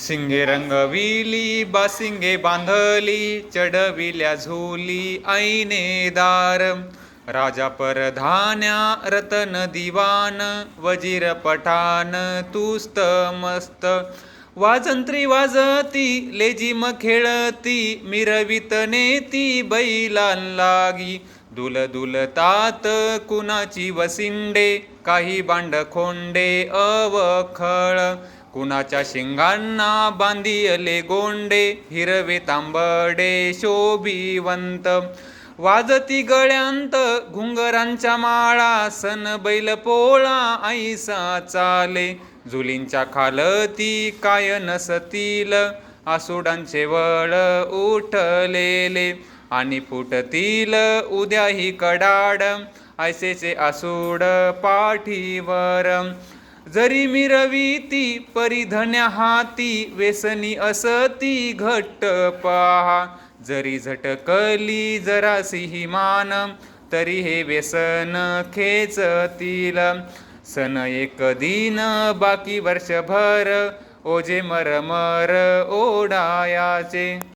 शिंगे रंगविली बासिंगे बांधली चढविल्या झोली ऐने दार राजा परधान्या रतन दिवान वजीर पठाण तुस्त मस्त वाजंत्री वाजती लेजिम खेळती मिरवित नेती बैलां लागी दुल दुलतात कुणाची वसिंडे काही बांडखोंडे अवखळ कुणाच्या शिंगांना बांधिले गोंडे हिरवे तांबडे शोभिवंत वाजती गळ्यांत घुंगरांच्या माळा सन बैल पोळा ऐसा चाले जुलींच्या खालती काय नसतील आसुडांचे वळ उठलेले आणि फुटतील उद्याही कडाड ऐसेचे आसूड पाठीवर जरी मिरविती परिधन्या हाती वेसनी असती घट्ट पहा जरी झटकली जरासी मान तरी हे व्यसन खेचतील सन एक दिन बाकी वर्षभर ओझे मरमर ओढायाचे।